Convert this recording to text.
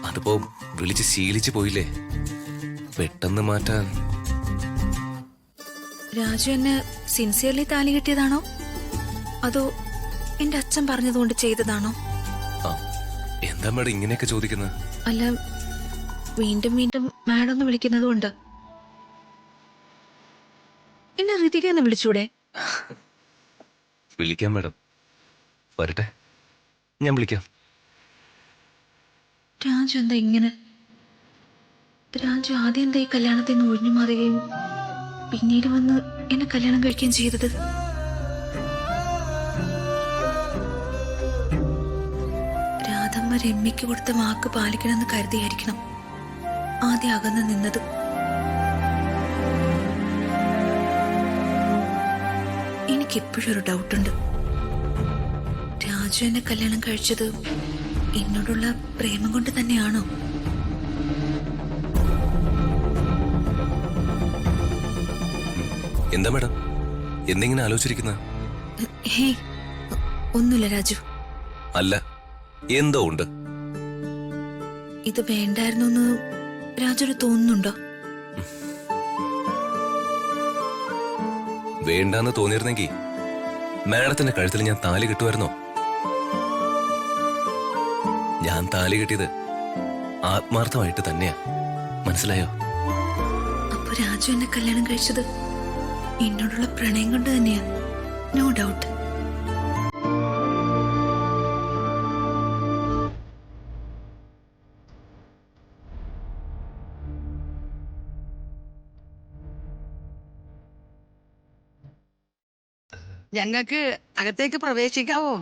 അതിപ്പോ വിളിച്ച് ശീലിച്ചു പോയില്ലേ, പെട്ടെന്ന് മാറ്റാൻ. രാജു എന്നെ സിൻസിയർലി താലി കെട്ടിയതാണോ അതോ എന്റെ അച്ഛൻ പറഞ്ഞതുകൊണ്ട് ചെയ്തതാണോ? എന്താ മാഡം ഇങ്ങനെയൊക്കെ ചോദിക്കുന്നത്? അല്ല, വീണ്ടും വീണ്ടും മാഡം എന്ന് വിളിക്കുന്നതുകൊണ്ട് എന്നെ ഋതിക എന്ന് വിളിച്ചൂടെ? വിളിക്കാം മാഡം, വരട്ടെ, ഞാൻ വിളിക്കാം. രാജു എന്താ ഇങ്ങനെ? രാജു ആദ്യം എന്താ ഈ കല്യാണത്തിൽ നിന്ന് ഒഴിഞ്ഞു മാറുകയും പിന്നീട് വന്ന് എന്നെ കല്യാണം കഴിക്കുകയും ചെയ്തത്? രാധമ്മ രമ്യക്ക് കൊടുത്ത വാക്ക് പാലിക്കണമെന്ന് കരുതിയായിരിക്കണം ആദ്യം അകന്ന് നിന്നത്. എനിക്കിപ്പോഴൊരു ഡൗട്ടുണ്ട്. രാജു എന്നെ കല്യാണം കഴിച്ചത് എന്നോടുള്ള പ്രേമം കൊണ്ട് തന്നെയാണോ? എന്താ മാഡം എന്തെങ്കിലും ആലോചിച്ചിരിക്കുന്ന? ഹേയ്, ഒന്നുമില്ല രാജു. അല്ല, എന്തോ ഉണ്ട്. ഇത് വേണ്ടായിരുന്നു എന്ന് രാജുന് തോന്നുന്നുണ്ടോ? വേണ്ടാന്ന് തോന്നിയിരുന്നെങ്കിൽ മാഡത്തിന്റെ കഴുത്തിൽ ഞാൻ താലി കെട്ടുമായിരുന്നോ? ഞാൻ താലി കെട്ടിയത് ആത്മാർത്ഥമായിട്ട് തന്നെയാ, മനസ്സിലായോ? അപ്പൊ രാജു എന്നെ കല്യാണം കഴിച്ചത് എന്നോടുള്ള പ്രണയം കൊണ്ട് തന്നെയാ, നോ ഡൗട്ട്. ഞങ്ങൾക്ക് അകത്തേക്ക് പ്രവേശിക്കാവോ?